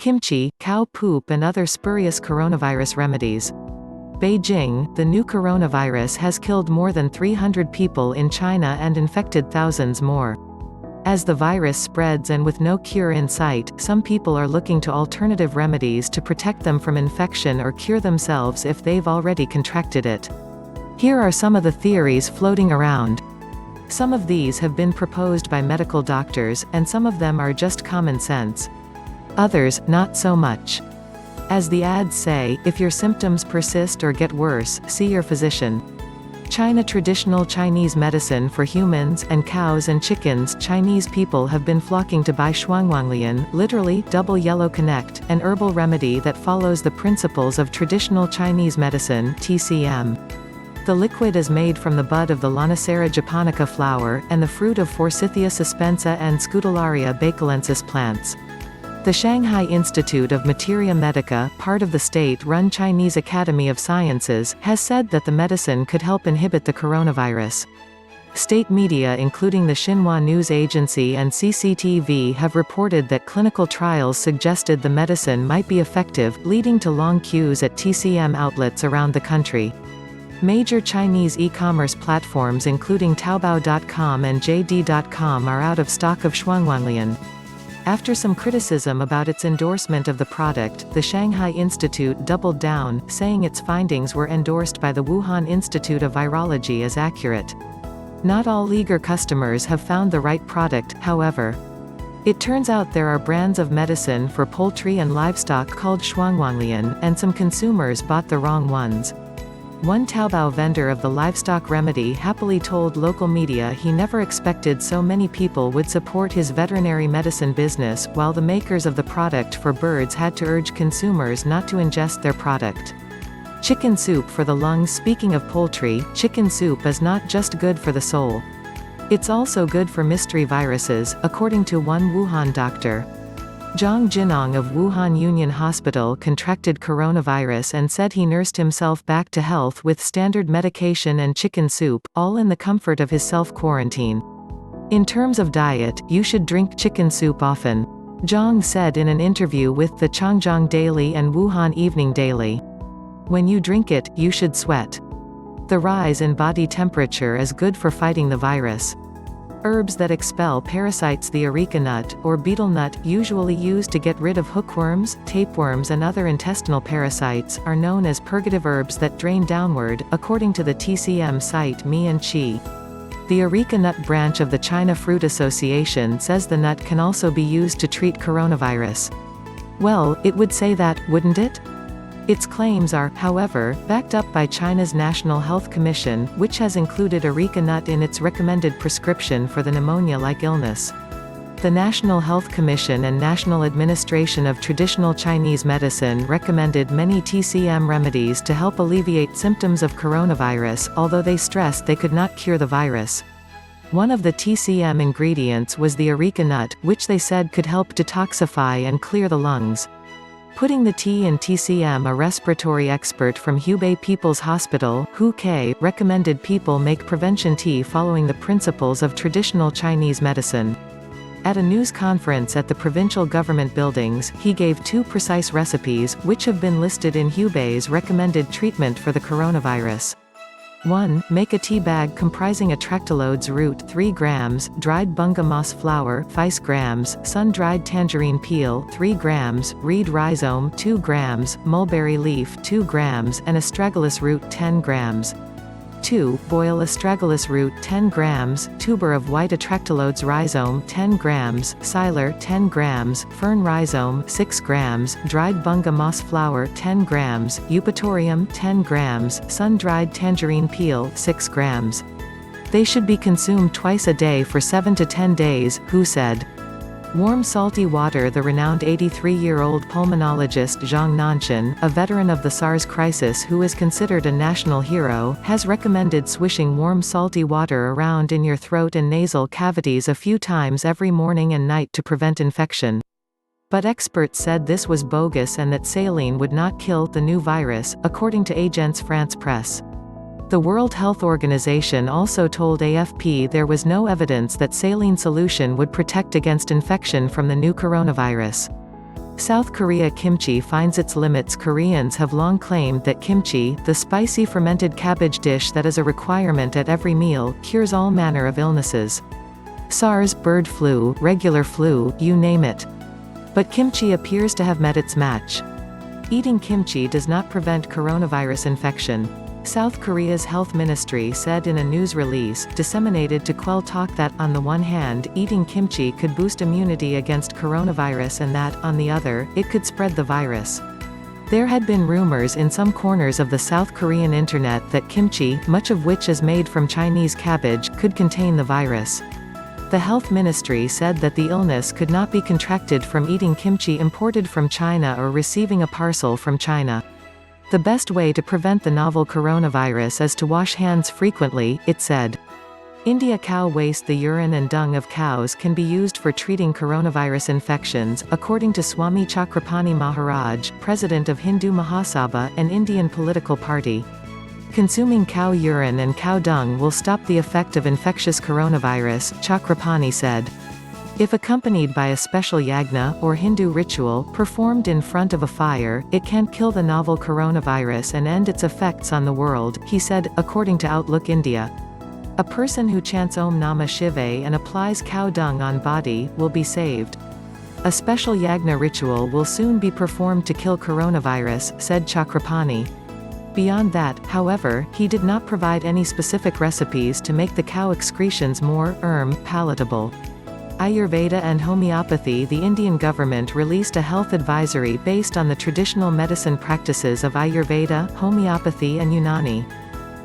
kimchi, cow poop and other spurious coronavirus remedies. Beijing, the new coronavirus has killed more than 300 people in China and infected thousands more. As the virus spreads and with no cure in sight, some people are looking to alternative remedies to protect them from infection or cure themselves if they've already contracted it. Here are some of the theories floating around. Some of these have been proposed by medical doctors, and some of them are just common sense. Others, not so much. As the ads say, if your symptoms persist or get worse, see your physician. China traditional Chinese medicine for humans and cows and chickens. Chinese people have been flocking to buy shuangwanglian, literally, double yellow connect, an herbal remedy that follows the principles of traditional Chinese medicine, TCM. The liquid is made from the bud of the Lonicera japonica flower, and the fruit of Forsythia suspensa and Scutellaria bacalensis plants. The Shanghai Institute of Materia Medica, part of the state-run Chinese Academy of Sciences, has said that the medicine could help inhibit the coronavirus. State media including the Xinhua News Agency and CCTV have reported that clinical trials suggested the medicine might be effective, leading to long queues at TCM outlets around the country. Major Chinese e-commerce platforms including Taobao.com and JD.com are out of stock of shuangwanglian. After some criticism about its endorsement of the product, the Shanghai Institute doubled down, saying its findings were endorsed by the Wuhan Institute of Virology as accurate. Not all eager customers have found the right product, however. It turns out there are brands of medicine for poultry and livestock called shuangwanglian, and some consumers bought the wrong ones. One Taobao vendor of the livestock remedy happily told local media he never expected so many people would support his veterinary medicine business, while the makers of the product for birds had to urge consumers not to ingest their product. Chicken soup for the lungs. Speaking of poultry, chicken soup is not just good for the soul. It's also good for mystery viruses, according to one Wuhan doctor. Zhang Jinong of Wuhan Union Hospital contracted coronavirus and said he nursed himself back to health with standard medication and chicken soup, all in the comfort of his self-quarantine. In terms of diet, you should drink chicken soup often, Zhang said in an interview with the Changjiang Daily and Wuhan Evening Daily. When you drink it, you should sweat. The rise in body temperature is good for fighting the virus. Herbs that expel parasites. The areca nut, or betel nut, usually used to get rid of hookworms, tapeworms and other intestinal parasites, are known as purgative herbs that drain downward, according to the TCM site Mi and Qi. The areca nut branch of the China Fruit Association says the nut can also be used to treat coronavirus. Well, it would say that, wouldn't it? Its claims are, however, backed up by China's National Health Commission, which has included areca nut in its recommended prescription for the pneumonia-like illness. The National Health Commission and National Administration of Traditional Chinese Medicine recommended many TCM remedies to help alleviate symptoms of coronavirus, although they stressed they could not cure the virus. One of the TCM ingredients was the areca nut, which they said could help detoxify and clear the lungs. Putting the tea in TCM. A respiratory expert from Hubei People's Hospital, Hu Ke, recommended people make prevention tea following the principles of traditional Chinese medicine. At a news conference at the provincial government buildings, he gave 2 precise recipes, which have been listed in Hubei's recommended treatment for the coronavirus. 1. Make a tea bag comprising atractylodes root 3 grams, dried bunga moss flower 5 grams, sun-dried tangerine peel 3 grams, reed rhizome 2 grams, mulberry leaf 2 grams, and astragalus root 10 grams. 2. Boil astragalus root 10 grams, tuber of white atractylodes rhizome 10 grams, psyllar 10 grams, fern rhizome 6 grams, dried bunga moss flower 10 grams, eupatorium 10 grams, sun-dried tangerine peel 6 grams. They should be consumed twice a day for 7 to 10 days, Hu said. Warm salty water. The renowned 83-year-old pulmonologist Zhang Nanshan, a veteran of the SARS crisis who is considered a national hero, has recommended swishing warm salty water around in your throat and nasal cavities a few times every morning and night to prevent infection. But experts said this was bogus and that saline would not kill the new virus, according to Agence France Presse. The World Health Organization also told AFP there was no evidence that saline solution would protect against infection from the new coronavirus. South Korea kimchi finds its limits. Koreans have long claimed that kimchi, the spicy fermented cabbage dish that is a requirement at every meal, cures all manner of illnesses. SARS, bird flu, regular flu, you name it. But kimchi appears to have met its match. Eating kimchi does not prevent coronavirus infection. South Korea's health ministry said in a news release, disseminated to quell talk, that, on the one hand, eating kimchi could boost immunity against coronavirus and that, on the other, it could spread the virus. There had been rumors in some corners of the South Korean internet that kimchi, much of which is made from Chinese cabbage, could contain the virus. The health ministry said that the illness could not be contracted from eating kimchi imported from China or receiving a parcel from China. The best way to prevent the novel coronavirus is to wash hands frequently, it said. India cow waste. The urine and dung of cows can be used for treating coronavirus infections, according to Swami Chakrapani Maharaj, president of Hindu Mahasabha, an Indian political party. Consuming cow urine and cow dung will stop the effect of infectious coronavirus, Chakrapani said. If accompanied by a special yagna, or Hindu ritual, performed in front of a fire, it can kill the novel coronavirus and end its effects on the world, he said, according to Outlook India. A person who chants Om Namah Shivaya and applies cow dung on body, will be saved. A special yagna ritual will soon be performed to kill coronavirus, said Chakrapani. Beyond that, however, he did not provide any specific recipes to make the cow excretions more, palatable. Ayurveda and homeopathy. The Indian government released a health advisory based on the traditional medicine practices of Ayurveda, homeopathy and Unani.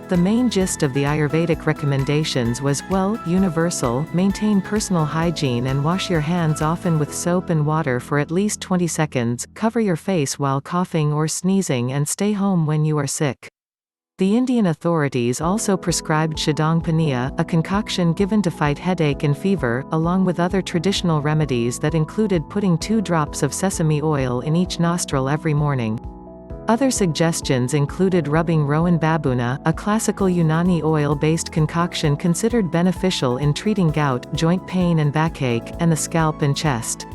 The main gist of the Ayurvedic recommendations was, universal: maintain personal hygiene and wash your hands often with soap and water for at least 20 seconds, cover your face while coughing or sneezing and stay home when you are sick. The Indian authorities also prescribed Shadong Paniya, a concoction given to fight headache and fever, along with other traditional remedies that included putting 2 drops of sesame oil in each nostril every morning. Other suggestions included rubbing Rowan Babuna, a classical Unani oil-based concoction considered beneficial in treating gout, joint pain and backache, and the scalp and chest.